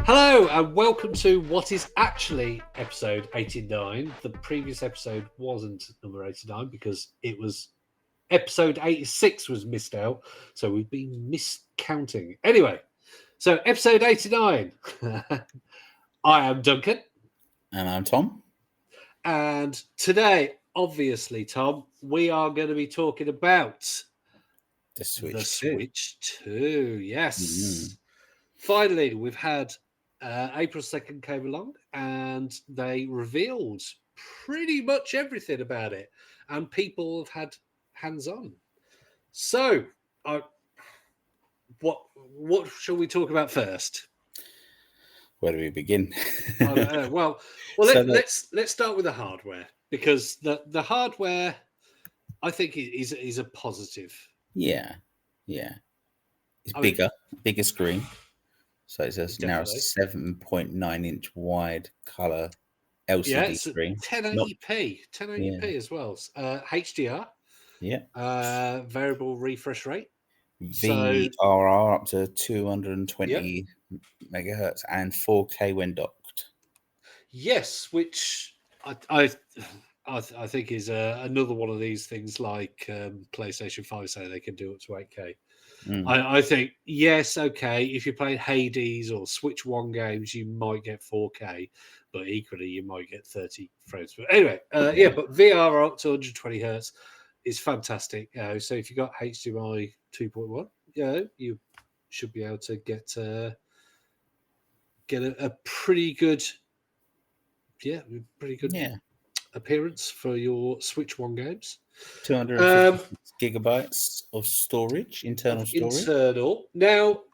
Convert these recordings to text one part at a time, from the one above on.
Hello and welcome to what is actually episode 89. The previous episode wasn't number 89 because it was episode 86 was missed out. So we've been miscounting. Anyway, so episode 89. I am Duncan. And I'm Tom. And today, obviously, Tom, we are going to be talking about The Switch 2. Switch 2. Yes. Mhm. Finally, we've had April 2nd came along and they revealed pretty much everything about it, and people have had hands on. So, what shall we talk about first? Where do we begin? I don't know. Well, So let's start with the hardware, because the hardware I think is a positive. yeah. It's I mean, bigger screen. So it's now a definitely. 7.9-inch wide color LCD Yeah, it's screen. 1080p, 1080p as well. HDR, Yeah. variable refresh rate. VRR up to 220 megahertz and 4K when docked. Yes, which I think is another one of these things like PlayStation 5 say they can do up to 8K. I think, yes, okay, if you're playing Hades or Switch 1 games, you might get 4K, but equally you might get 30 frames. But anyway, but VR up to 120 hertz is fantastic. So if you've got HDMI 2.1, you should be able to get a pretty good appearance for your Switch 1 games. 250 gigabytes of storage, internal storage. Now,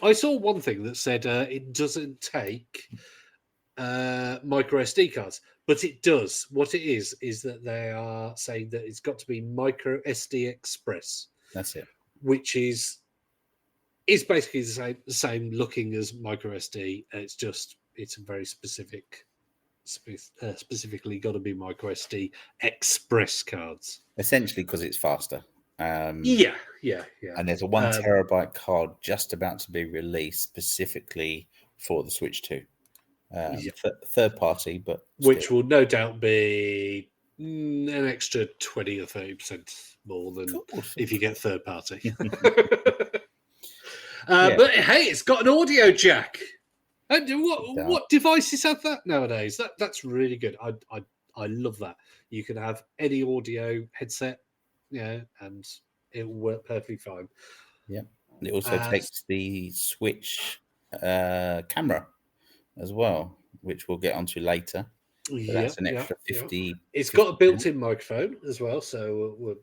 I saw one thing that said it doesn't take micro SD cards, but it does. What it is that they are saying that it's got to be micro SD Express. That's it. Which is basically the same looking as micro SD. It's a very specifically got to be micro SD Express cards. Essentially, because it's faster. Yeah. And there's a 1 terabyte card just about to be released specifically for the Switch 2. Third party, but which will no doubt be an extra 20 or 30% more than if you get third party. But hey, it's got an audio jack. And what devices have that nowadays? That's really good. I love that. You can have any audio headset, and it will work perfectly fine. Yeah. It also takes the Switch camera as well, which we'll get onto later. So that's an extra 50. It's got a built-in microphone as well, so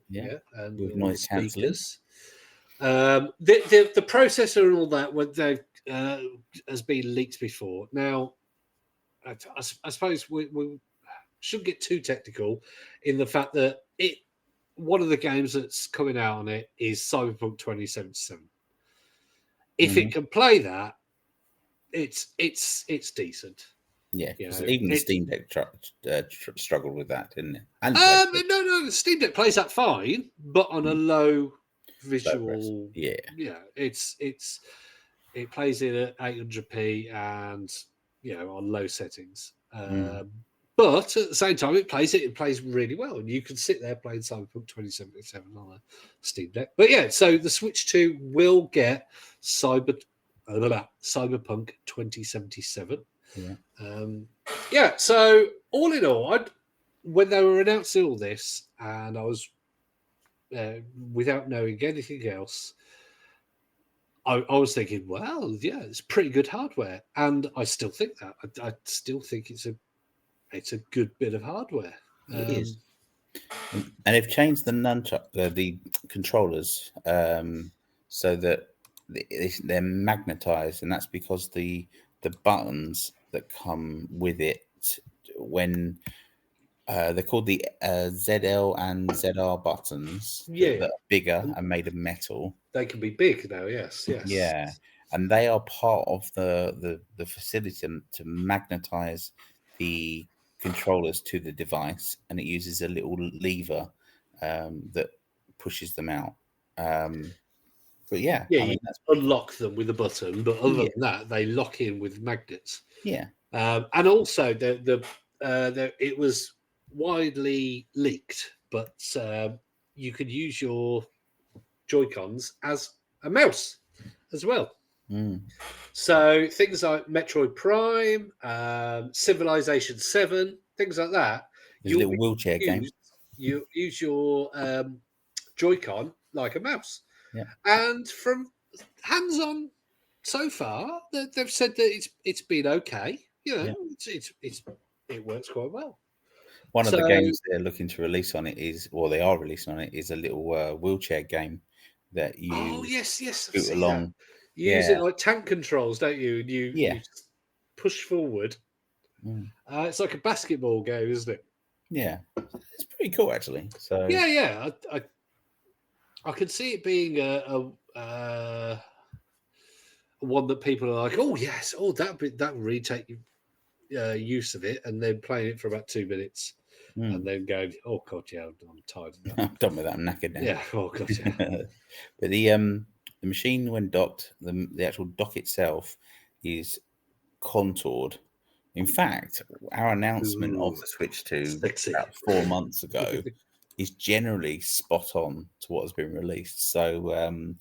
and with noise cancelling. The processor and all that has been leaked before. Now, I suppose we shouldn't get too technical in the fact that one of the games that's coming out on it is Cyberpunk 2077. If it can play that, it's decent. Yeah, even the Steam Deck struggled with that, didn't it? And no, the Steam Deck plays that fine, but on a low visual. It plays it at 800p and on low settings. But at the same time, it plays really well, and you can sit there playing Cyberpunk 2077 on a Steam Deck. But so the Switch 2 will get Cyberpunk 2077. So all in all, when they were announcing all this, and I was without knowing anything else, I was thinking, well, it's pretty good hardware, and I still think that. I still think it's a good bit of hardware. It is, and they've changed the nunchuck, the controllers, so that they're magnetized, and that's because the buttons that come with it, when they're called the ZL and ZR buttons, that are bigger and made of metal. They can be big now, yes. Yeah, and they are part of the facility to magnetize the controllers to the device, and it uses a little lever that pushes them out. But yeah, Yeah, I you mean that's unlock them with a button, but other yeah, than that, they lock in with magnets. yeah. And also, it was widely leaked, but you could use your Joy Cons as a mouse as well. Mm. So things like Metroid Prime, Civilization 7, things like that, There's a you'll little be wheelchair game. you use your Joy-Con like a mouse. Yeah, And from hands-on so far, they've said that it's been okay. You know, yeah. it works quite well. One of So, the games they're looking to release on it is, or they are releasing on it, is a little wheelchair game that oh you yes, I've scoot seen that. along. You use Yeah, it like tank controls, don't you? And you yeah, push forward. mm, It's like a basketball game, isn't it? yeah. It's pretty cool actually. So Yeah. I could see it being one that people are like, oh yes, that really take use of it, and then playing it for about 2 minutes, and mm, then going, oh god, yeah, I'm tired of that. I'm done with that. I'm knackered now. Yeah, oh god, yeah. But the machine when docked, the actual dock itself is contoured. In fact, our announcement of Ooh, the Switch 2 sexy. about 4 months ago is generally spot on to what has been released. So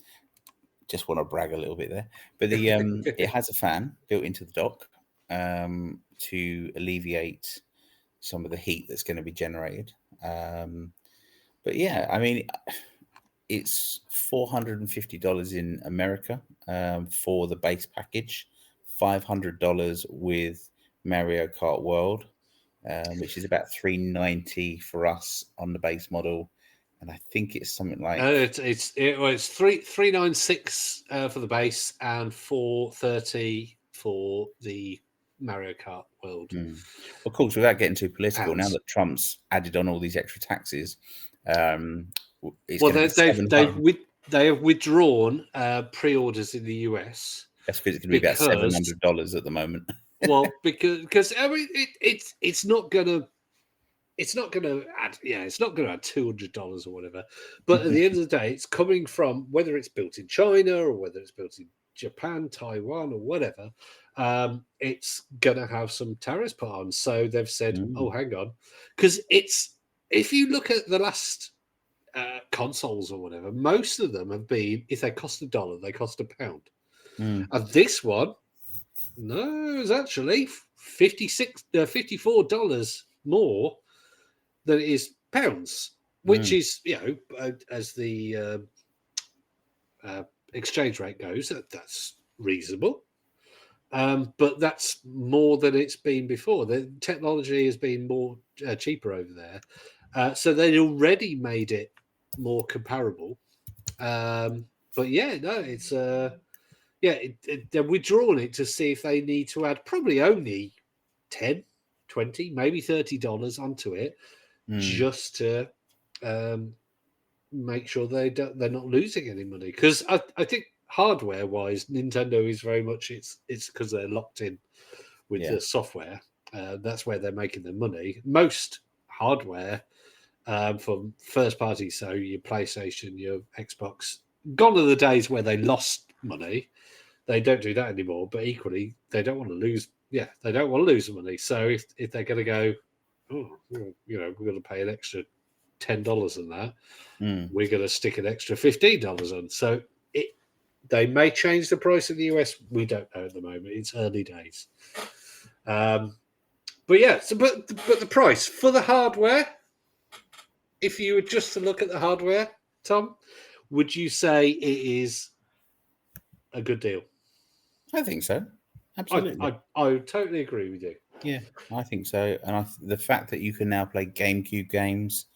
just want to brag a little bit there. But it has a fan built into the dock to alleviate some of the heat that's going to be generated. But yeah, I mean, it's $450 in America for the base package, $500 with Mario Kart World, which is about $390 for us on the base model, and I think it's something like It's 396 for the base and 430 for the Mario Kart World of course, without getting too political. Now pounds. that Trump's added on all these extra taxes, it's Well, going to be 700. they have withdrawn pre-orders in the US That's because it's going to be about because $700 at the moment. because I mean it's not gonna add it's not gonna add $200 or whatever. But at the end of the day, it's coming from whether it's built in China or whether it's built in Japan, Taiwan, or whatever. It's gonna have some tariffs put on. So they've said, oh, hang on, because it's if you look at the last consoles or whatever, most of them have been, if they cost $1, they cost £1. And this one, no, it's actually $54 more than it is pounds, which is, as the exchange rate goes, that's reasonable. But that's more than it's been before. The technology has been more cheaper over there. So they'd already made it more comparable. But yeah, no, it's they're withdrawing it to see if they need to add probably only 10, 20, maybe $30 onto it just to make sure they're not losing any money. Because I think hardware wise, Nintendo is very much it's because they're locked in with the software. That's where they're making their money. Most hardware from first party, so your PlayStation, your Xbox, gone are the days where they lost money. They don't do that anymore. But equally, they don't want to lose. Yeah, they don't want to lose the money. So if they're going to go, oh, we're going to pay an extra $10 on that, we're going to stick an extra $15 on. So they may change the price in the US. We don't know at the moment. It's early days. But yeah, but the price for the hardware, if you were just to look at the hardware, Tom, would you say it is a good deal? I think so. Absolutely. I totally agree with you. Yeah, I think so. And the fact that you can now play GameCube games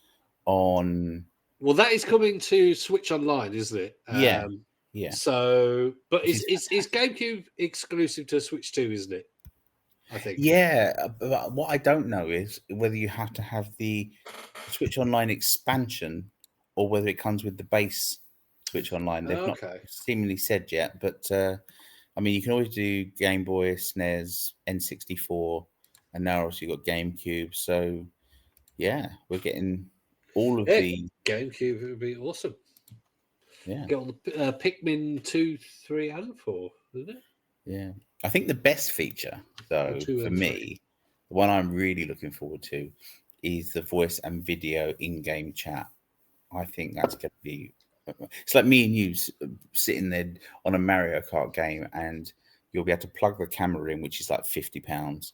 on. Well, that is coming to Switch Online, isn't it? Yeah. So, but Which is GameCube exclusive to Switch 2, isn't it? I think. Yeah, but what I don't know is whether you have to have the Switch Online expansion or whether it comes with the base Switch Online. They've not seemingly said yet, but I mean, you can always do Game Boy, SNES, N64, and now obviously you've got GameCube. So, yeah, we're getting all of the GameCube would be awesome. Yeah. Get all the Pikmin 2, 3, and 4, isn't it? Yeah. I think the best feature, though, for me, the one I'm really looking forward to is the voice and video in-game chat. I think that's going to be... It's like me and you sitting there on a Mario Kart game, and you'll be able to plug the camera in, which is like £50,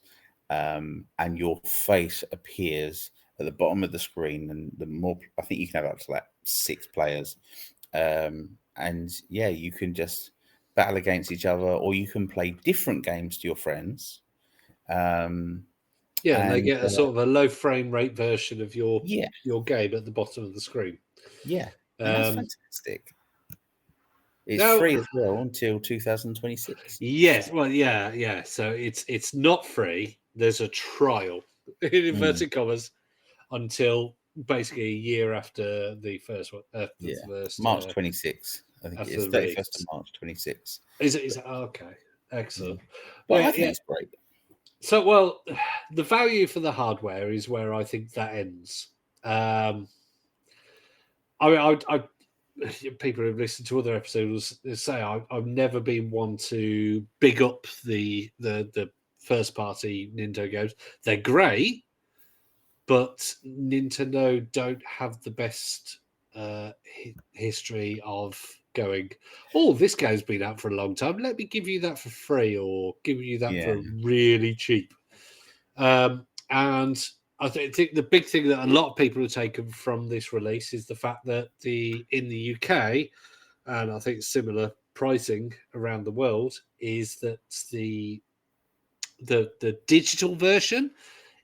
and your face appears at the bottom of the screen. And the more, I think you can have up to like 6 players, and yeah, you can just battle against each other, or you can play different games to your friends. Yeah, and they get a sort of a low frame rate version of your game at the bottom of the screen. Yeah, and that's fantastic. It's now, free as well until 2026. Yes, well, yeah. So it's not free. There's a trial, in inverted commas, until basically a year after the first one. March 26th. I think it's 31st of March 26th. Is it? Okay, excellent. Well, I think it's great. So, well, the value for the hardware is where I think that ends. I mean, I people who've listened to other episodes say I've never been one to big up the first party Nintendo games. They're great, but Nintendo don't have the best history of going, oh, this game's been out for a long time. Let me give you that for free, or give you that for really cheap. And I think the big thing that a lot of people have taken from this release is the fact that in the UK, and I think similar pricing around the world, is that the digital version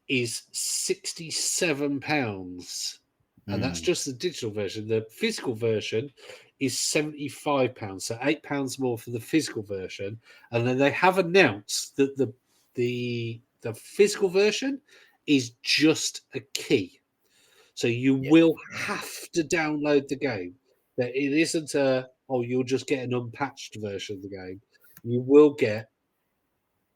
is £67, and that's just the digital version. The physical version is £75, so £8 more for the physical version. And then they have announced that the physical version is just a key, so you will have to download the game. That it isn't you'll just get an unpatched version of the game. You will get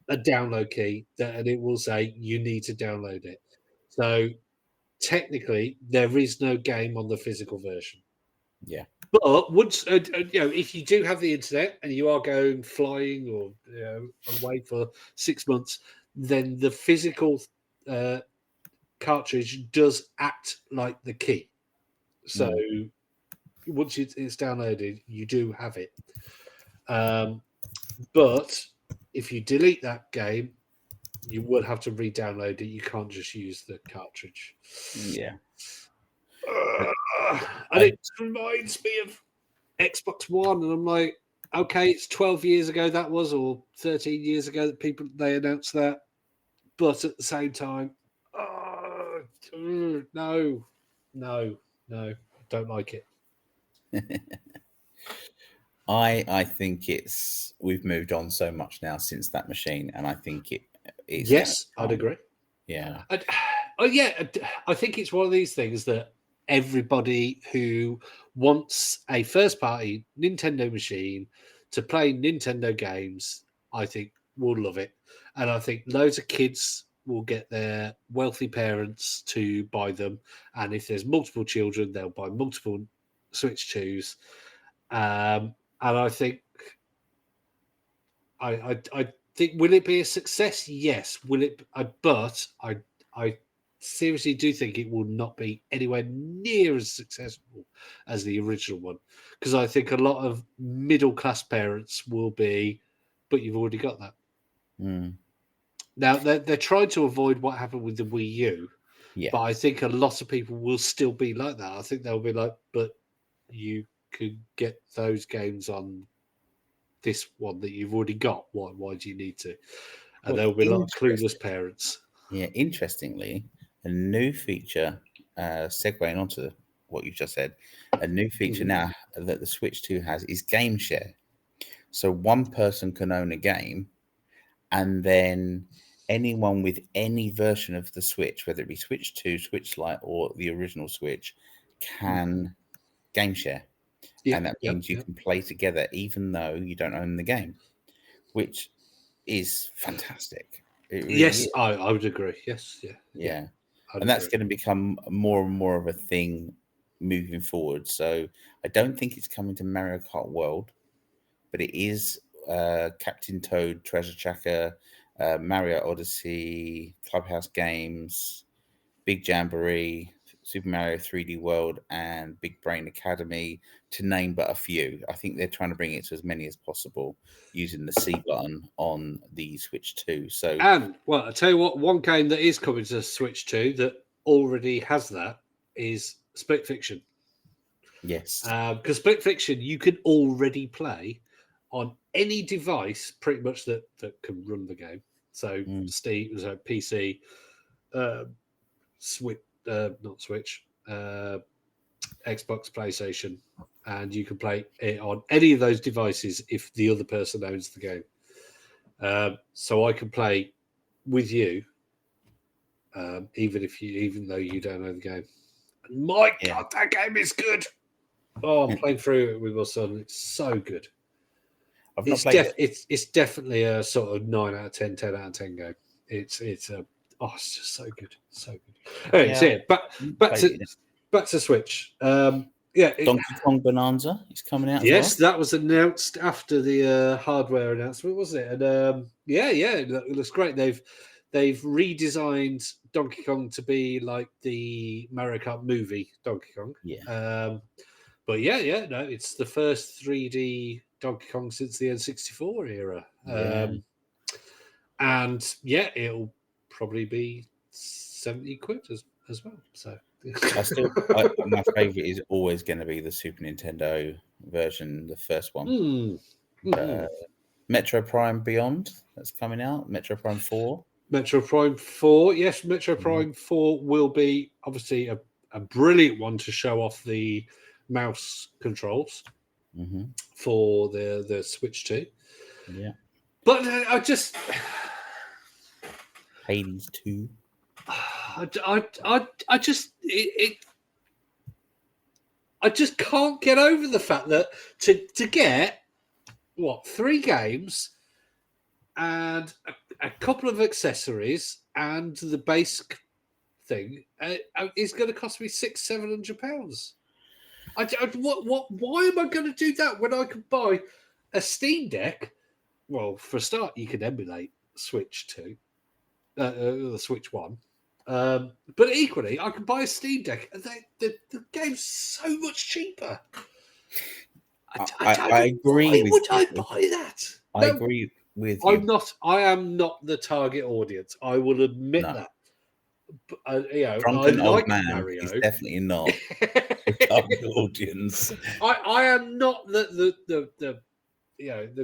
a download key and it will say you need to download it. So technically, there is no game on the physical version. Yeah. But once if you do have the internet and you are going flying or away for 6 months, then the physical cartridge does act like the key. So once it's downloaded, you do have it. But if you delete that game, you will have to re-download it. You can't just use the cartridge. Yeah. And it reminds me of Xbox One, and I'm like, okay, it's 12 years ago that was, or 13 years ago that they announced that. But at the same time, no, don't like it. I think we've moved on so much now since that machine, and I think it's yes, I'd agree. Yeah. I think it's one of these things that everybody who wants a first-party Nintendo machine to play Nintendo games, I think, will love it. And I think loads of kids will get their wealthy parents to buy them. And if there's multiple children, they'll buy multiple Switch 2s. And I think, I think, will it be a success? Yes. Will it? But I seriously do think it will not be anywhere near as successful as the original one, because I think a lot of middle-class parents will be, but you've already got that. Now they're trying to avoid what happened with the Wii U, but I think a lot of people will still be like that. I think they'll be like, but you could get those games on this one that you've already got. Why do you need to? And there'll be a lot of clueless parents. Yeah, interestingly, a new feature, segueing onto what you just said, a new feature now that the Switch 2 has is game share. So one person can own a game, and then anyone with any version of the Switch, whether it be Switch 2, Switch Lite, or the original Switch, can game share. And that means you can play together even though you don't own the game, which is fantastic. It really is. I would agree. Yes, yeah. And that's going to become more and more of a thing moving forward. So I don't think it's coming to Mario Kart World, but it is Captain Toad, Treasure Tracker, Mario Odyssey, Clubhouse Games, Big Jamboree, Super Mario 3D World, and Big Brain Academy, to name but a few. I think they're trying to bring it to as many as possible using the C button on the Switch 2. So, and well, I tell you what, one game that is coming to Switch 2 that already has that is Split Fiction. yes, because Split Fiction you can already play on any device pretty much that can run the game. So Steam, so PC, Switch, not Switch, Xbox, PlayStation, and you can play it on any of those devices if the other person owns the game. So I can play with you, even though you don't know the game. And my God, that game is good. Oh, I'm playing through it with my son. It's so good. I've not played it. It's definitely a sort of 9 out of 10, 10 out of 10 game. It's just so good, so good. Anyway, so back to Switch. Donkey Kong Bonanza is coming out. Yes, that was announced after the hardware announcement, wasn't it? And it looks great. They've redesigned Donkey Kong to be like the Mario Kart movie Donkey Kong. Yeah. But it's the first 3D Donkey Kong since the N64 era. And it'll probably be 70 quid as well. So my favorite is always going to be the Super Nintendo version, the first one. Metro Prime Beyond, that's coming out. Metro Prime 4. Metro Prime 4. Yes, Metro Prime 4 will be obviously a brilliant one to show off the mouse controls for the Switch 2. Yeah. But I just Hades 2. I just can't get over the fact that to get 3 games and a couple of accessories and the base thing is going to cost me £600-700. Why am I going to do that when I could buy a Steam Deck? Well, for a start, you can emulate Switch 2, the Switch 1. But equally, I can buy a Steam Deck, and the game's so much cheaper. I agree. Why would I buy that? I agree with you. I am not the target audience. I will admit that. But, Drunken I old like man Mario. is definitely not the target audience. I am not the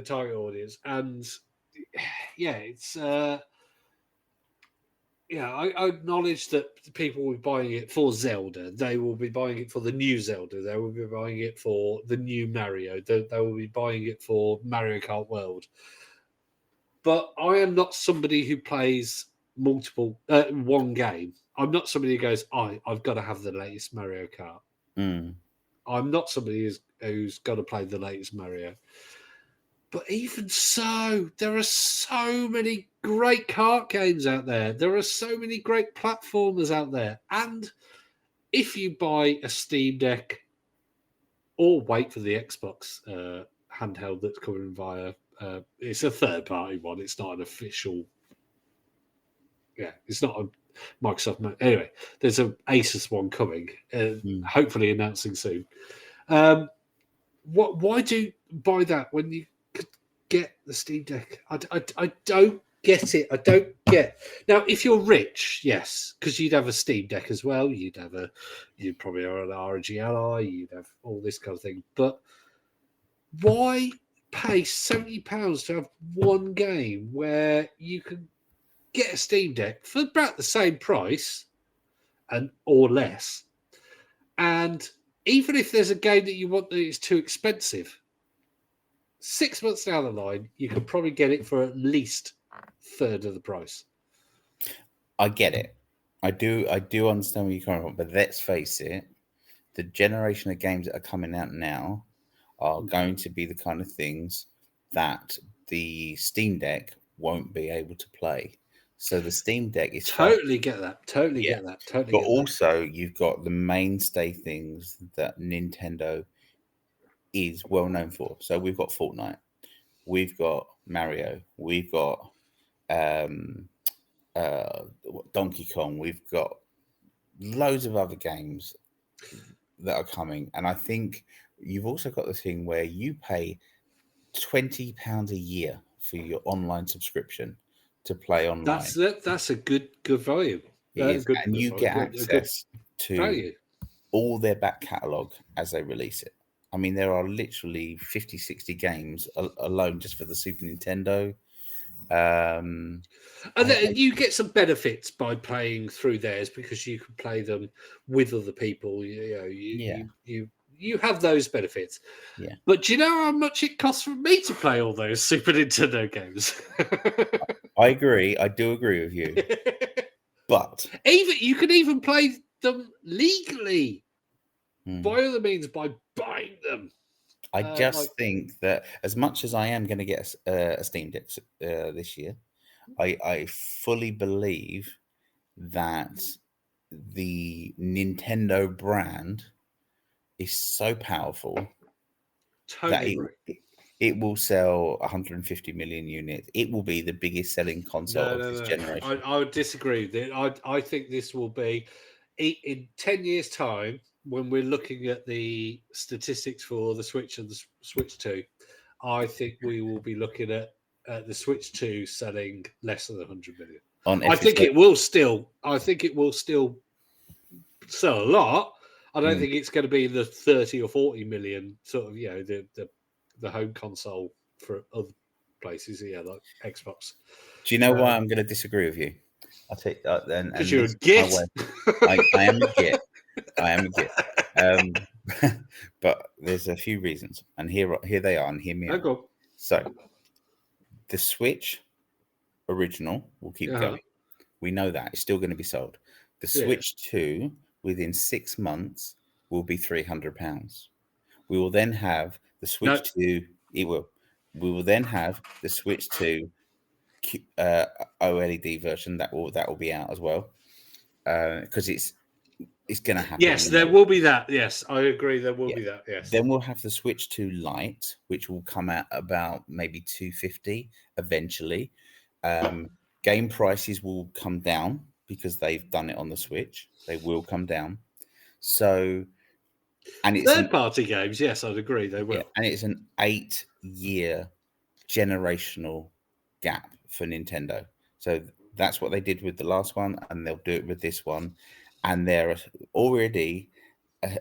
target audience, and it's I acknowledge that people will be buying it for Zelda. They will be buying it for the new Zelda. They will be buying it for the new Mario. They will be buying it for Mario Kart World. But I am not somebody who plays multiple one game. I'm not somebody who goes, I've got to have the latest Mario Kart. I'm not somebody who's got to play the latest Mario. But even so, there are so many great kart games out there. There are so many great platformers out there. And if you buy a Steam Deck or wait for the Xbox handheld that's coming via, it's a third-party one. It's not an official. Yeah, it's not a Microsoft. Anyway, there's an Asus one coming, hopefully announcing soon. Why do you buy that when you could get the Steam Deck? I don't get it. I don't get. Now, if you're rich, yes, because you'd have a Steam Deck as well. You'd probably have an ROG Ally. You'd have all this kind of thing. But why pay £70 to have one game where you can get a Steam Deck for about the same price or less? And even if there's a game that you want that is too expensive, 6 months down the line, you could probably get it for at least a third of the price. I get it. I do understand where you're coming from, but let's face it, the generation of games that are coming out now are going to be the kind of things that the Steam Deck won't be able to play. So the Steam Deck is totally get that. Totally Yeah. get that. Totally. But get also, you've got the mainstay things that Nintendo is well known for. So we've got Fortnite, we've got Mario, we've got um, Donkey Kong, we've got loads of other games that are coming. And I think you've also got the thing where you pay £20 a year for your online subscription to play online. That's a good value. It is, Good, and you get a good access to value. all their back catalogue as they release it. I mean, there are literally 50, 60 games alone just for the Super Nintendo. And then you get some benefits by playing through theirs because you can play them with other people. You have those benefits. Yeah. But do you know how much it costs for me to play all those Super Nintendo games? I agree. I do agree with you. But even you can even play them legally by other means by buying them. I just think that as much as I am going to get a Steam Deck this year, I fully believe that the Nintendo brand is so powerful that it will sell 150 million units. It will be the biggest selling console of this generation. I would disagree. I think this will be in 10 years' time when we're looking at the statistics for the Switch and the Switch 2. I think we will be looking at the Switch 2 selling less than 100 million. I think it will still sell a lot. I don't think it's going to be the 30 or 40 million sort of, the home console for other places, like Xbox. Do you know why I'm going to disagree with you? I'll take that then. Because you're a git. I am a git. I am a git. But there's a few reasons, and here they are, and hear me out. Go. So, the Switch original will keep going. We know that it's still going to be sold. The Switch 2 within 6 months will be £300. We will then have the Switch 2. It will. We will then have the Switch 2 OLED version that will be out as well, because it's going to happen. Yes, there will be that. Yes, I agree. There will be that. Yes. Then we'll have the Switch 2 Lite, which will come out about maybe $250 eventually. Game prices will come down because they've done it on the Switch. They will come down. So, and it's third-party games. Yes, I'd agree. They will. And it's an 8-year generational gap for Nintendo. So that's what they did with the last one, and they'll do it with this one. And they're already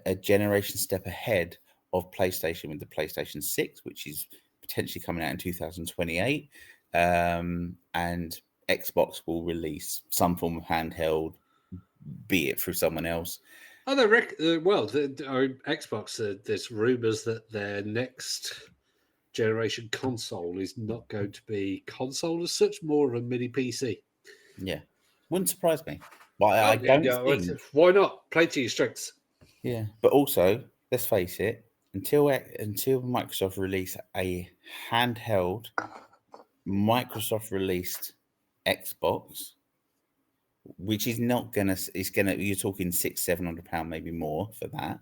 a generation step ahead of PlayStation with the PlayStation 6, which is potentially coming out in 2028. And Xbox will release some form of handheld, be it through someone else. Oh, Xbox, there's rumors that their next generation console is not going to be console as such, more of a mini PC. Yeah, wouldn't surprise me. But I don't think... Why not? Play to your strengths. Yeah, but also, let's face it, until Microsoft release a handheld Microsoft released Xbox, which is not gonna, you're talking £600-700, maybe more for that.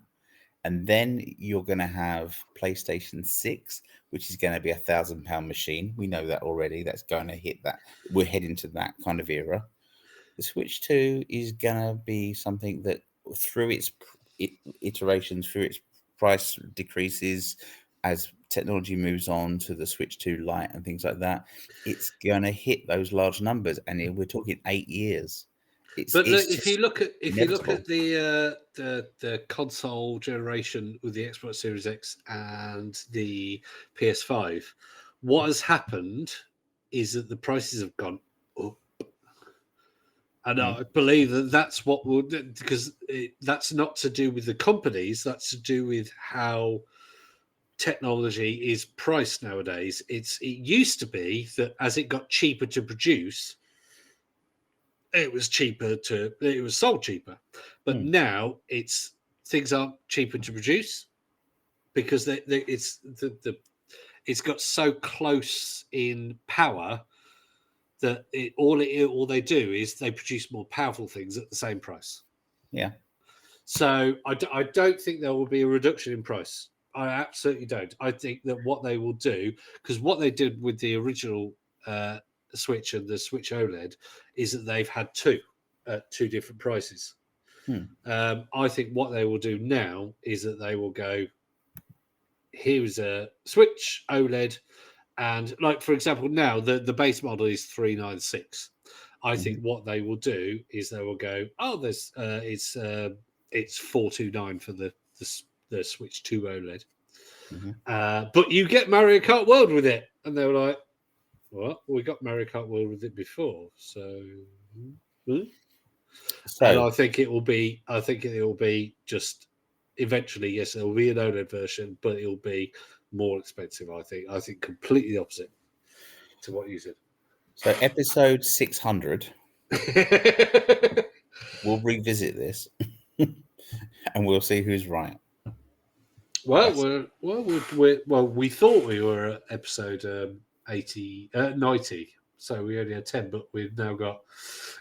And then you're going to have PlayStation 6, which is going to be £1,000 machine. We know that already. That's going to hit that. We're heading to that kind of era. The Switch 2 is going to be something that through its iterations, through its price decreases, as technology moves on to the Switch 2 Lite and things like that, it's going to hit those large numbers. And we're talking 8 years. If you look at the console generation with the Xbox Series X and the PS5, what has happened is that the prices have gone up, and I believe that's what will, because that's not to do with the companies, that's to do with how technology is priced nowadays. It used to be that as it got cheaper to produce, it was sold cheaper, but now things aren't cheaper to produce because it's got so close in power that all they do is they produce more powerful things at the same price. Yeah. So I don't think there will be a reduction in price. I absolutely don't. I think that what they will do, because what they did with the original Switch and the Switch OLED, is that they've had two at two different prices. I think what they will do now is that they will go, here's a Switch OLED, and like for example, now the base model is 396. I think what they will do is they will go, oh, there's it's 429 for the Switch 2 OLED, but you get Mario Kart World with it, and they were like, what? We got Mario Kart World with it before, so. And I think it will be. I think it will be just eventually. Yes, there will be an OLED version, but it will be more expensive. I think. I think completely opposite to what you said. So episode 600, we'll revisit this, and we'll see who's right. Well, we thought we were at episode 90. So we only had 10, but we've now got,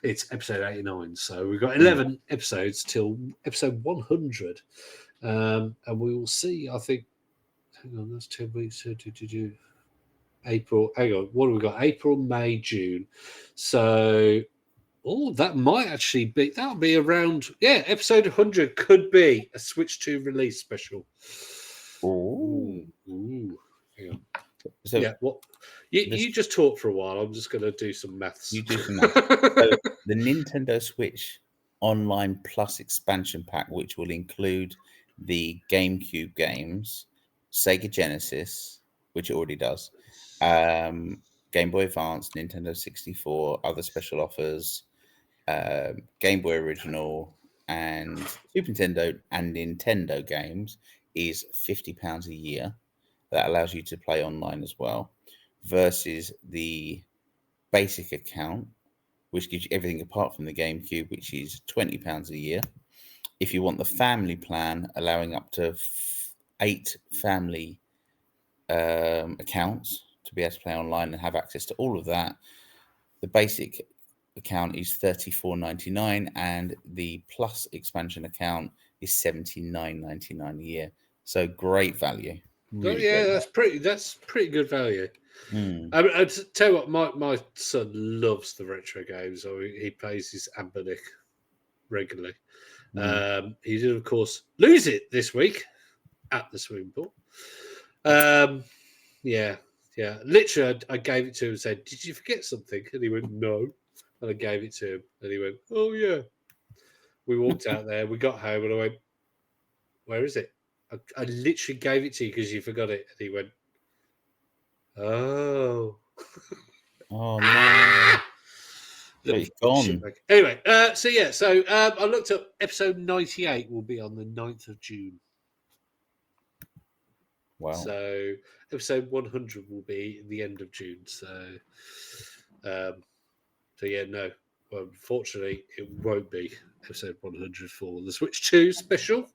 it's episode 89. So we've got 11 episodes till episode 100. And we will see, I think, hang on, that's 10 weeks. April, hang on, what have we got? April, May, June. So, that might actually be, that'll be around, episode 100 could be a Switch 2 release special. Ooh. Hang on. So you just talk for a while. I'm just going to do some maths. You do some maths. So the Nintendo Switch Online Plus expansion pack, which will include the GameCube games, Sega Genesis, which it already does, Game Boy Advance, Nintendo 64, other special offers, Game Boy Original, and Super Nintendo and Nintendo games, is £50 a year. That allows you to play online as well, versus the basic account, which gives you everything apart from the GameCube, which is £20 a year. If you want the family plan, allowing up to 8 family accounts to be able to play online and have access to all of that, the basic account is $34.99, and the Plus expansion account is $79.99 a year. So great value. Really that's pretty good value. I tell you what, my son loves the retro games. So he plays his Ambernick regularly. He did, of course, lose it this week at the swimming pool. Literally, I gave it to him and said, "Did you forget something?" And he went, "No." And I gave it to him, and he went, "Oh yeah." We walked out there. We got home, and I went, "Where is it?" I literally gave it to you because you forgot it. And he went, "Oh." Oh, no. It's gone. Anyway, so I looked up episode 98 will be on the 9th of June. Wow. So episode 100 will be the end of June. So, no. Well, unfortunately, it won't be episode 100 for the Switch 2 special.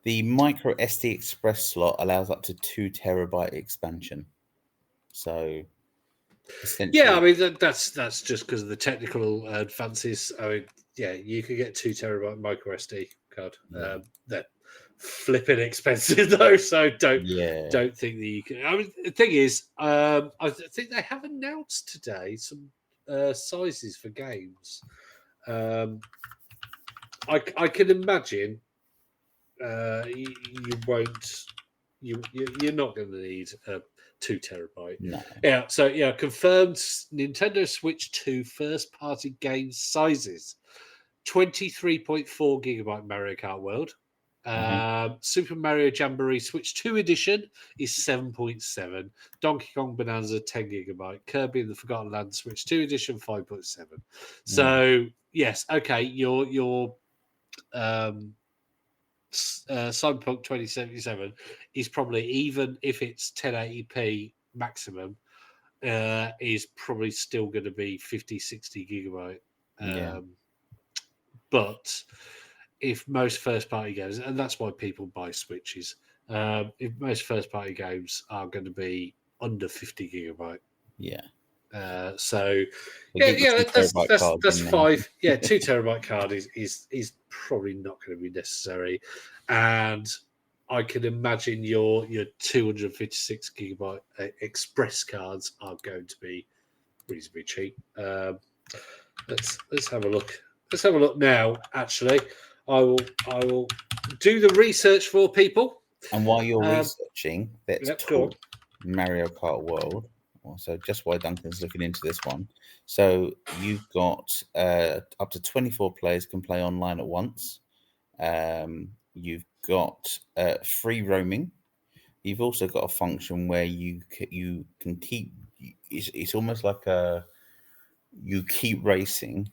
The micro SD Express slot allows up to 2 terabyte expansion. So, essentially, I mean that's just because of the technical advances. I mean, you could get 2 terabyte micro SD card. They're flipping expensive though, so don't think that you can. I mean, the thing is, I think they have announced today some sizes for games. I can imagine you won't. You're not going to need 2 terabyte. No. So confirmed Nintendo Switch 2 first-party game sizes: 23.4 gigabyte Mario Kart World. Super Mario Jamboree Switch 2 edition is 7.7. Donkey Kong Bonanza 10 gigabyte. Kirby and the Forgotten Land Switch 2 edition 5.7. So yes, okay, your Cyberpunk 2077 is probably, even if it's 1080p maximum, is probably still going to be 50-60 gigabyte. But if most first-party games, and that's why people buy Switches, if most first-party games are going to be under 50 gigabyte. Yeah. So yeah, get your 2 terabyte cards that's in there. 5. Yeah, 2 terabyte card is probably not going to be necessary, and I can imagine your 256 gigabyte express cards are going to be reasonably cheap. Let's have a look. Let's have a look now. Actually, I will do the research for people. And while you're researching, let's Go on. talk Mario Kart World. So just while Duncan's looking into this one, so you've got up to 24 players can play online at once. You've got free roaming. You've also got a function where you can keep. It's almost like you keep racing,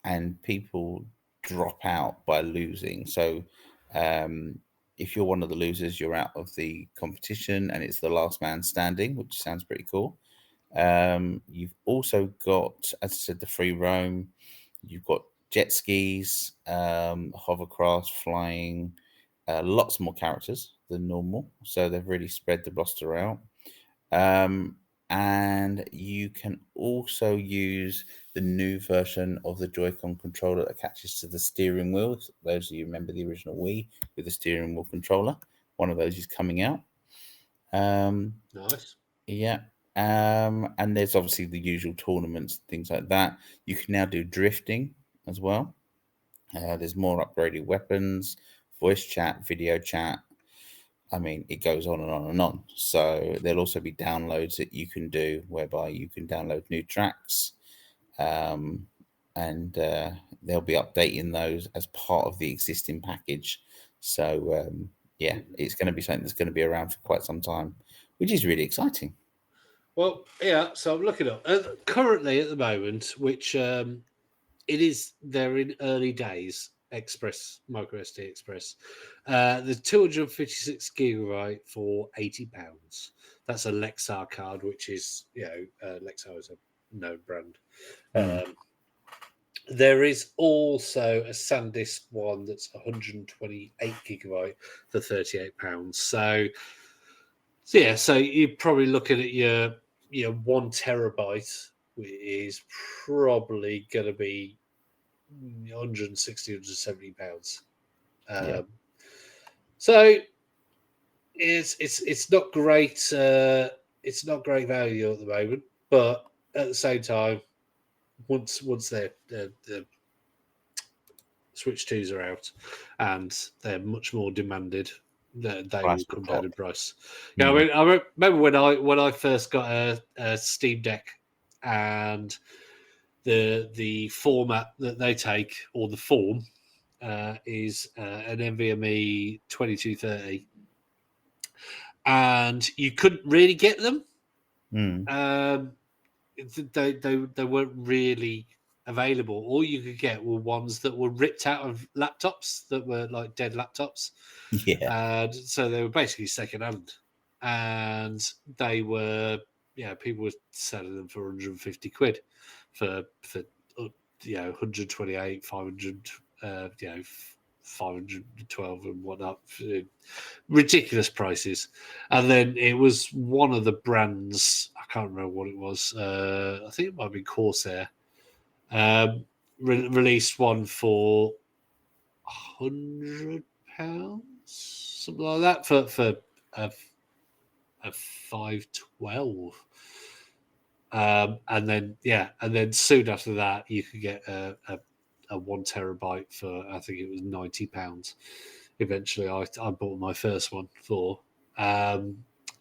and people drop out by losing. So if you're one of the losers, you're out of the competition, and it's the last man standing, which sounds pretty cool. You've also got, as I said, the free roam. You've got jet skis, hovercrafts, flying, lots more characters than normal. So they've really spread the roster out. And you can also use the new version of the Joy-Con controller that attaches to the steering wheel. Those of you remember the original Wii with the steering wheel controller, one of those is coming out. Nice. Yeah. And there's obviously the usual tournaments, things like that. You can now do drifting as well. There's more upgraded weapons, voice chat, video chat. I mean, it goes on and on and on. So there'll also be downloads that you can do whereby you can download new tracks. And they'll be updating those as part of the existing package. So, yeah, it's going to be something that's going to be around for quite some time, which is really exciting. Well, yeah. So I'm looking up currently at the moment, which they're in early days. Micro SD Express, the 256 gigabyte for £80. That's a Lexar card, which is Lexar is a known brand. There is also a SanDisk one that's 128 gigabyte for £38. So yeah, so you're probably looking at your 1 terabyte is probably going to be 160, 170 pounds. So it's not great. It's not great value at the moment, but at the same time, once the Switch 2s are out and they're much more demanded, they will come down in price. Yeah, I mean, I remember when I first got a Steam Deck, and the format that they take, or the form, is an NVMe 2230, and you couldn't really get them. They weren't really available. All you could get were ones that were ripped out of laptops that were like dead laptops. Yeah. And so they were basically secondhand, and they were people were selling them for 150 quid for 128, 500, 512 and whatnot. Ridiculous prices. And then it was one of the brands, I can't remember what it was, I think it might be Corsair, released one for £100, something like that, for a 512. And then soon after that, you could get a 1 terabyte for, I think it was £90. Eventually, I bought my first one for.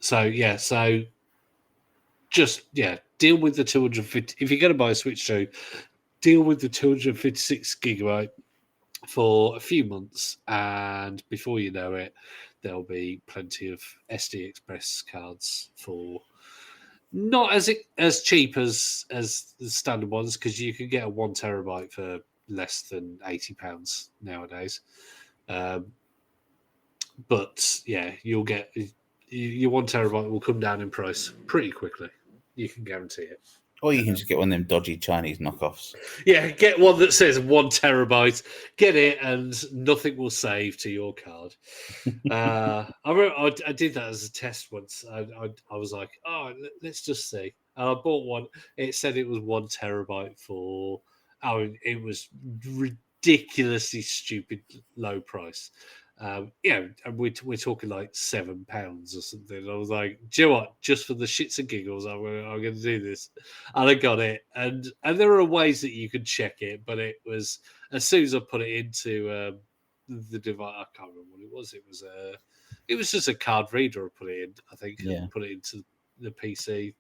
So just deal with the 250. If you're going to buy a Switch 2, deal with the 256 gigabyte for a few months, and before you know it, there'll be plenty of SD Express cards for not as cheap as the standard ones, because you can get a 1 terabyte for less than £80 nowadays. But yeah, you'll get your 1 terabyte will come down in price pretty quickly. You can guarantee it. Or you can just get one of them dodgy Chinese knockoffs. Yeah, get one that says 1 terabyte. Get it, and nothing will save to your card. I did that as a test once. I was like, oh, let's just see. And I bought one. It said it was 1 terabyte for. Oh, it was ridiculously stupid low price. Yeah, and we're talking like £7 or something. And I was like, do you know what? Just for the shits and giggles, I'm going to do this. And I got it. And there are ways that you could check it, but it was as soon as I put it into the device, I can't remember what it was. It was just a card reader. I put it in. I think Yeah. and put it into the PC.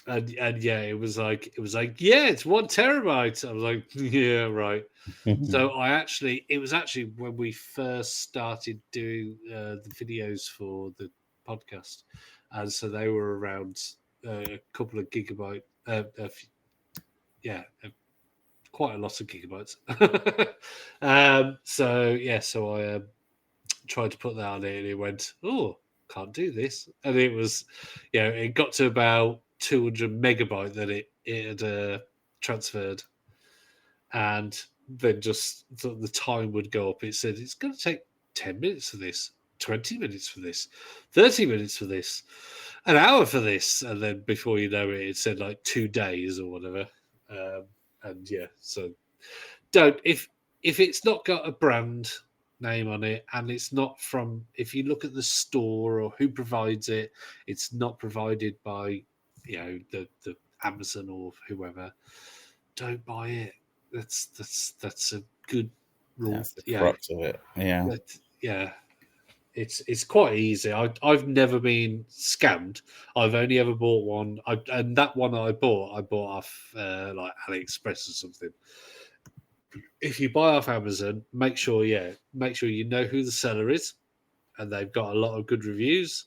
And yeah, it was like yeah, it's 1 terabyte. I was like, yeah, right. So it was actually when we first started doing the videos for the podcast, and so they were around a couple of gigabyte. Quite a lot of gigabytes. So I tried to put that on it, and it went, oh, can't do this, and it was, it got to about 200 megabyte that it had transferred, and then just the time would go up. It said it's going to take 10 minutes for this, 20 minutes for this, 30 minutes for this, an hour for this, and then before you know it, it said like 2 days or whatever. And yeah, so don't if it's not got a brand name on it, and it's not from, if you look at the store or who provides it, it's not provided by the Amazon or whoever, don't buy it. That's a good rule. That's the crux of it. Yeah. Yeah. It's quite easy. I've never been scammed. I've only ever bought one, and that one I bought off like AliExpress or something. If you buy off Amazon, make sure you know who the seller is, and they've got a lot of good reviews,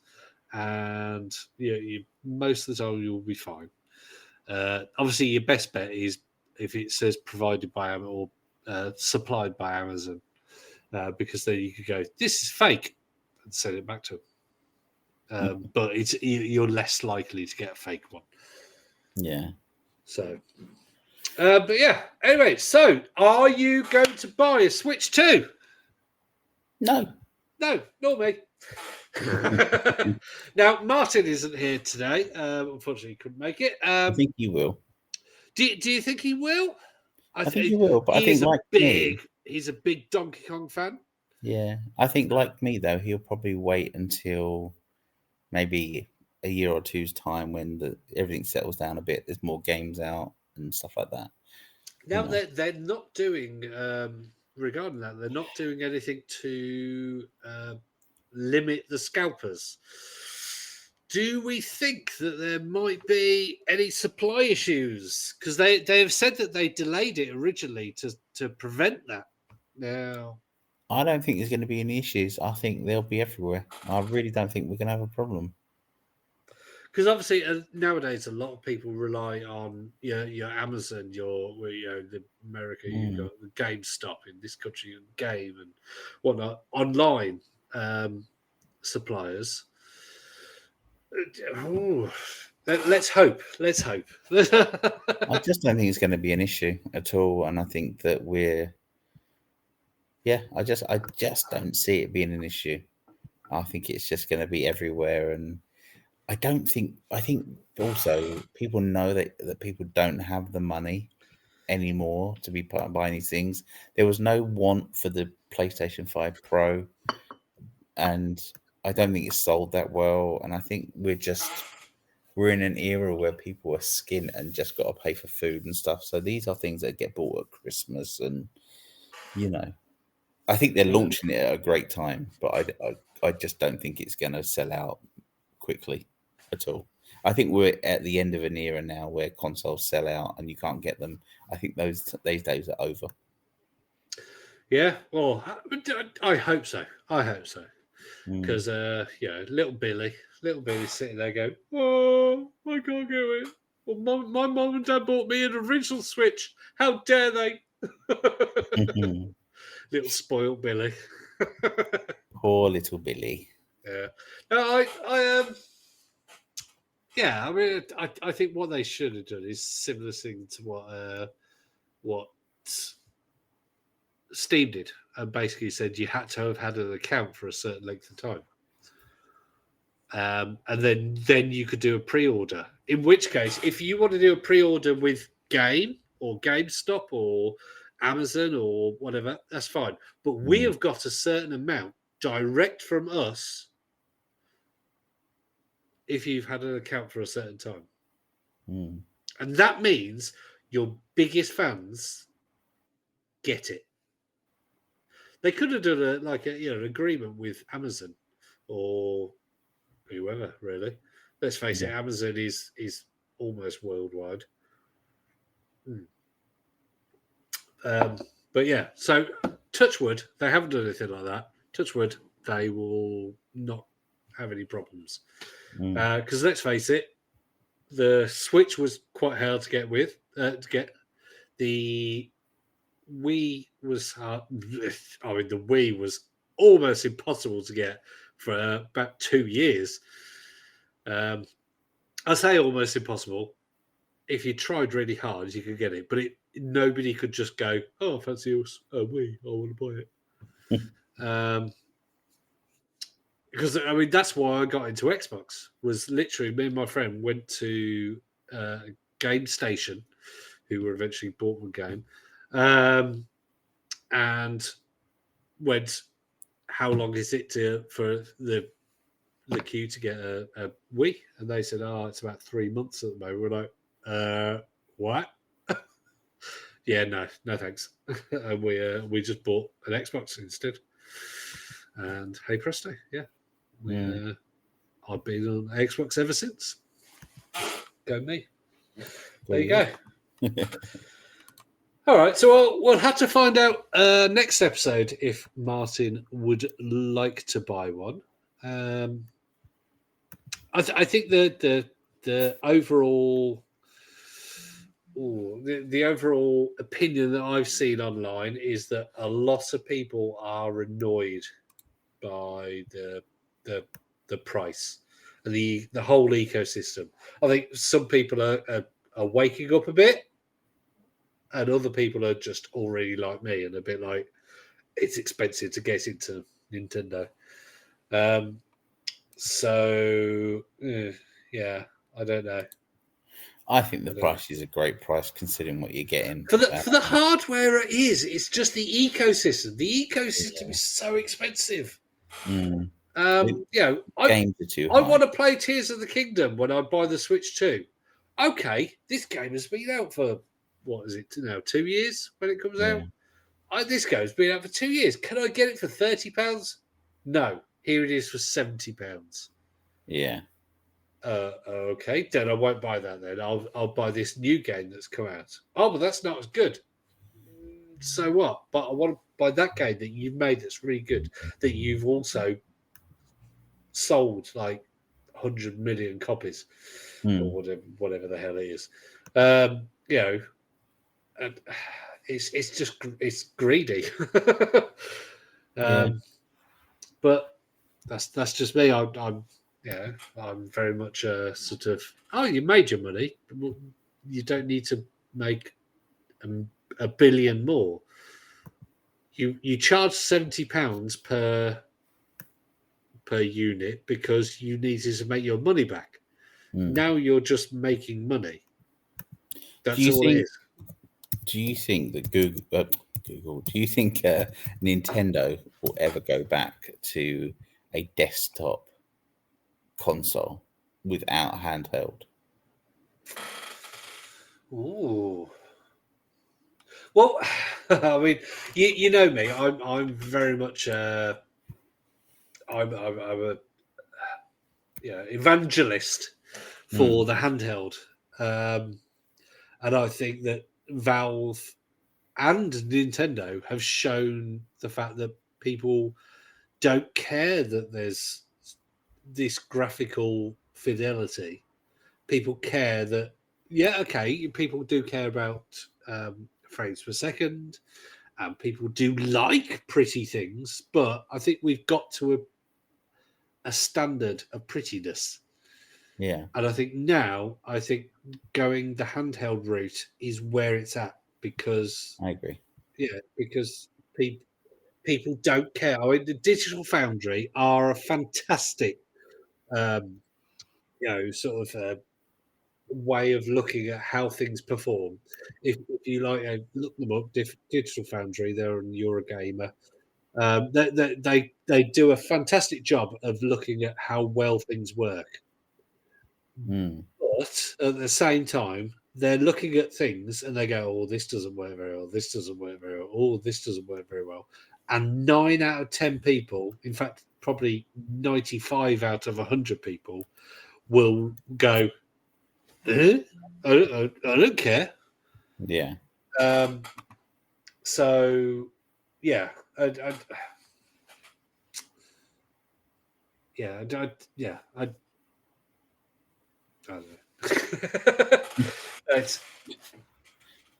and you most of the time you'll be fine. Obviously, your best bet is if it says provided by Amazon or supplied by Amazon, because then you could go, this is fake, and send it back to them. But you're less likely to get a fake one. Yeah. So, but yeah. Anyway, so are you going to buy a Switch 2? No, not me. Now, Martin isn't here today. Unfortunately, he couldn't make it. I think you will. Do you think he will? I think he will, but I think he's a big Donkey Kong fan. Yeah, I think like me though, he'll probably wait until maybe a year or two's time when everything settles down a bit. There's more games out and stuff like that. Now they're not doing regarding that. They're not doing anything to limit the scalpers. Do we think that there might be any supply issues? Because they have said that they delayed it originally to prevent that. Now, I don't think there's going to be any issues. I think they'll be everywhere. I really don't think we're going to have a problem. Because obviously nowadays a lot of people rely on your Amazon, the America, you've got the GameStop in this country, and Game and whatnot, online suppliers. Let's hope. I just don't think it's going to be an issue at all, and I think that I just don't see it being an issue. I think it's just going to be everywhere, and I think also people know that people don't have the money anymore to be buying these things. There was no want for the PlayStation 5 Pro, and I don't think it's sold that well. And I think we're in an era where people are skint and just got to pay for food and stuff. So these are things that get bought at Christmas, and I think they're launching it at a great time, but I just don't think it's going to sell out quickly at all. I think we're at the end of an era now where consoles sell out and you can't get them. I think those days are over. Yeah, well, I hope so. Because little Billy sitting there going, "Oh, I can't get it. Well, my mum and dad bought me an original Switch. How dare they?" Little spoiled Billy. Poor little Billy. Yeah. No, Yeah, I mean, I think what they should have done is similar thing to what Steam did, and basically said you had to have had an account for a certain length of time, and then you could do a pre-order. In which case, if you want to do a pre-order with Game or GameStop or Amazon or whatever, that's fine. But we have got a certain amount direct from us if you've had an account for a certain time. And that means your biggest fans get it. They could have done an agreement with Amazon or whoever, really. Let's face it, Amazon is almost worldwide. But yeah, so touchwood, they haven't done anything like that. Touchwood, they will not have any problems. Because let's face it, the Switch was quite hard to get. The Wii was hard. I mean, the Wii was almost impossible to get for about 2 years. I say almost impossible. If you tried really hard, you could get it, but nobody could just go, "Oh, I fancy a Wii. I want to buy it." Because I mean, that's why I got into Xbox. Was literally me and my friend went to Game Station, who were eventually bought one game, and went, "How long is it for the queue to get a Wii?" And they said, "Oh, it's about 3 months at the moment." We're like, "What?" Yeah, no thanks. And we just bought an Xbox instead. And hey presto, yeah. I've been on Xbox ever since. Go me. There you go. All right, so we'll have to find out next episode if Martin would like to buy one. I think the overall the overall opinion that I've seen online is that a lot of people are annoyed by the price and the whole ecosystem. I think some people are waking up a bit, and other people are just already like me and a bit like, it's expensive to get into Nintendo. So yeah, I don't know. I think the price is a great price considering what you're getting. For the hardware it is. It's just the ecosystem. The ecosystem is so expensive. Games are too high. I want to play Tears of the Kingdom when I buy the Switch 2. Okay, this game has been out for, what is it now, 2 years when it comes out? This game's been out for 2 years. Can I get it for £30? No. Here it is for £70. Yeah. Okay, then I won't buy that then. I'll buy this new game that's come out. Oh, but that's not as good. So what? But I want to buy that game that you've made that's really good, that you've also sold like 100 million copies or whatever the hell it is. And it's greedy. But that's just me. I'm very much a sort of, oh, you made your money. You don't need to make a billion more. You charge £70 per unit because you needed to make your money back. Now you're just making money. That's all it is. Do you think that Google? Do you think Nintendo will ever go back to a desktop console without handheld? Ooh. Well, I mean, you know me. I'm very much I'm a evangelist for the handheld, and I think that Valve and Nintendo have shown the fact that people don't care that there's this graphical fidelity. People care that, people do care about frames per second, and people do like pretty things, but I think we've got to a standard of prettiness. Yeah. And I think going the handheld route is where it's at, because I agree. because people don't care. I mean, the Digital Foundry are a fantastic, sort of way of looking at how things perform. If you like, look them up, Digital Foundry, they're on Eurogamer. They do a fantastic job of looking at how well things work. Mm. But at the same time, they're looking at things and they go, "Oh, this doesn't work very well. This doesn't work very well. Oh, this doesn't work very well." And 9 out of 10 people, in fact, probably 95 out of 100 people, will go, I don't care. Yeah. So, yeah, I don't know.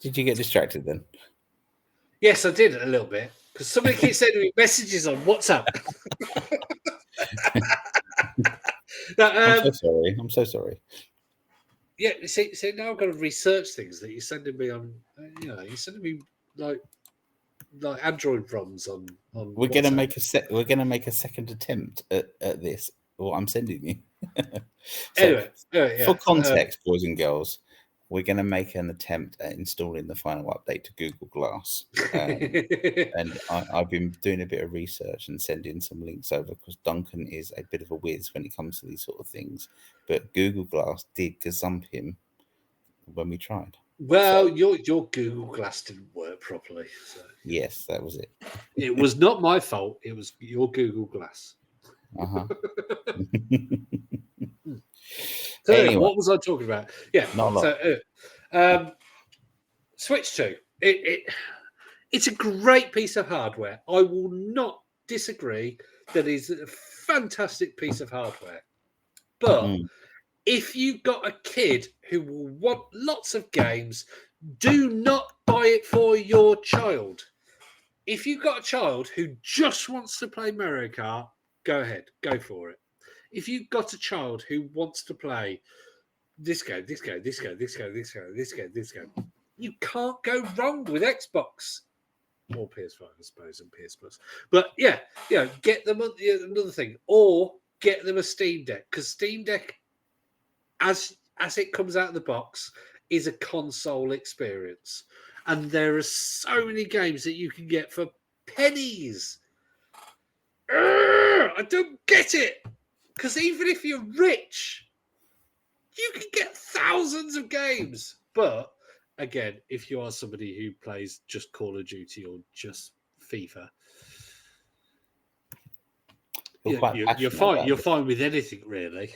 Did you get distracted then? Yes, I did a little bit, because somebody keeps sending me messages on WhatsApp. I'm so sorry. I'm so sorry. Yeah, see, now I've got to research things that you're sending me on. You're sending me like Android ROMs on. We're WhatsApp. gonna make We're gonna make a second attempt at this. What I'm sending you. Anyway, for context, boys and girls, we're going to make an attempt at installing the final update to Google Glass. And I've been doing a bit of research and sending some links over, because Duncan is a bit of a whiz when it comes to these sort of things. But Google Glass did gazump him when we tried. Well, your Google Glass didn't work properly. So. Yes, that was it. It was not my fault. It was your Google Glass. Uh-huh. So anyway, what was I talking about? Yeah. Not a lot. So, Switch 2. It's a great piece of hardware. I will not disagree that it's a fantastic piece of hardware. But if you've got a kid who will want lots of games, do not buy it for your child. If you've got a child who just wants to play Mario Kart, go ahead, go for it. If you've got a child who wants to play this game, you can't go wrong with Xbox or PS5, I suppose, and PS Plus. But get them another thing, or get them a Steam Deck, because Steam Deck, as it comes out of the box, is a console experience, and there are so many games that you can get for pennies. I don't get it, because even if you're rich, you can get thousands of games. But again, if you are somebody who plays just Call of Duty or just FIFA, you're fine. You're fine with anything, really.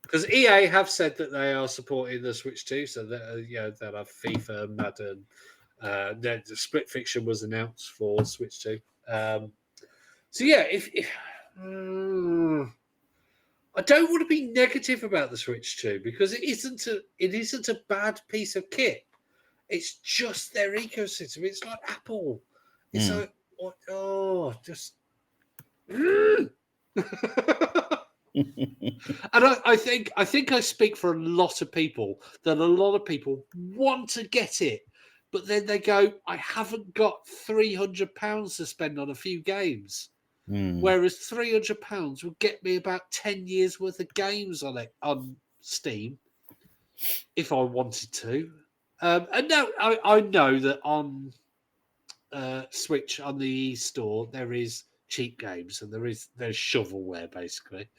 Because EA have said that they are supporting the Switch 2, so that they'll have FIFA, Madden. The Split Fiction was announced for Switch 2. So yeah, if I don't want to be negative about the Switch 2, because it isn't a bad piece of kit. It's just their ecosystem. It's like Apple. It's like just. And I think I speak for a lot of people, that a lot of people want to get it, but then they go, I haven't got £300 to spend on a few games. Whereas £300 would get me about 10 years worth of games on Steam if I wanted to. And now I know that on Switch, on the eStore, there is cheap games and there's shovelware, basically.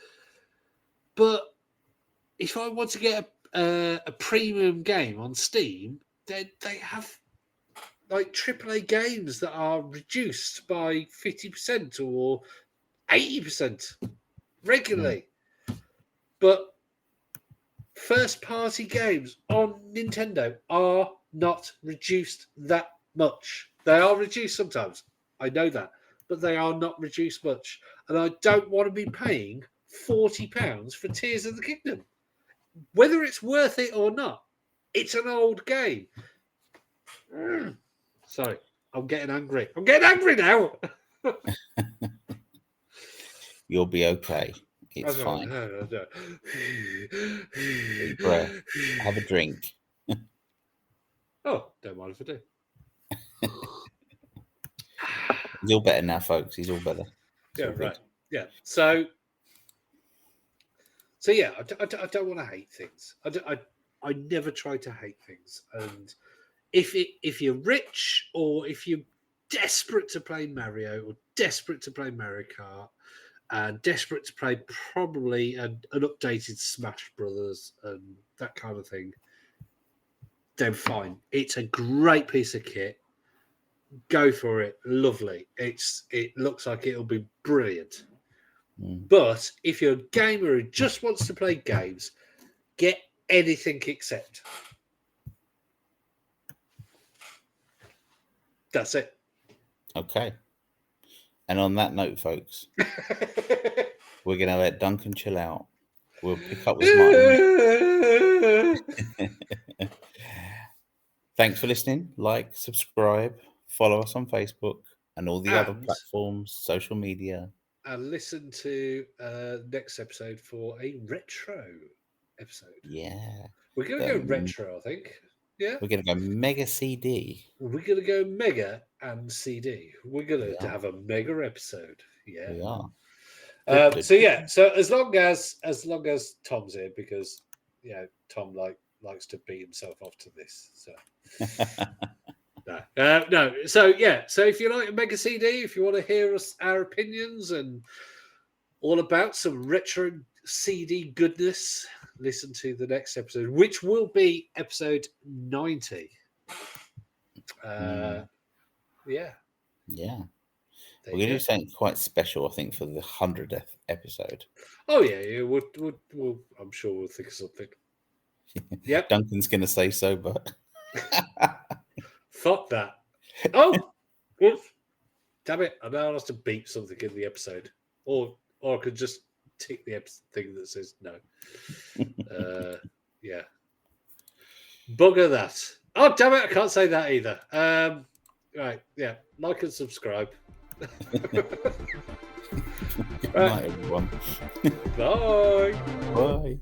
But if I want to get a premium game on Steam, then they have like AAA games that are reduced by 50% or 80% regularly. But first-party games on Nintendo are not reduced that much. They are reduced sometimes. I know that. But they are not reduced much. And I don't want to be paying £40 for Tears of the Kingdom. Whether it's worth it or not, it's an old game. Sorry, I'm getting angry. I'm getting angry now. You'll be okay. It's fine. Deep breath. Have a drink. Oh, don't mind if I do. He's all better now, folks. He's all better. Yeah, right. Yeah. So yeah, I don't want to hate things. I never try to hate things. And if you're rich, or if you're desperate to play Mario, or desperate to play Mario Kart, and desperate to play probably an updated Smash Brothers and that kind of thing, then fine. It's a great piece of kit. Go for it. Lovely. It looks like it'll be brilliant. But if you're a gamer who just wants to play games, get anything except. That's it. Okay. And on that note, folks, we're going to let Duncan chill out. We'll pick up with Martin. Thanks for listening. Like, subscribe, follow us on Facebook and all the other platforms, social media. And listen to next episode for a retro episode. Yeah. We're going to go retro, I think. Yeah. We're going to go mega CD. We're going to go mega and CD. We're going to have a mega episode. Yeah. We are. So yeah. So as long as Tom's here, because Tom likes to beat himself off to this. So no. So yeah. So if you like a mega CD, if you want to hear our opinions and all about some retro CD goodness, listen to the next episode, which will be episode 90. Yeah. We're going to do something quite special, I think, for the 100th episode. Oh yeah. We'll I'm sure we'll think of something. Yep. Duncan's going to say so, but fuck that. Oh, damn it! I know I'll have to beep something in the episode, or I could just tick the thing that says no. Yeah. Bugger that. Oh, damn it! I can't say that either. Right. Yeah. Like and subscribe. Good night, everyone. Bye. Bye.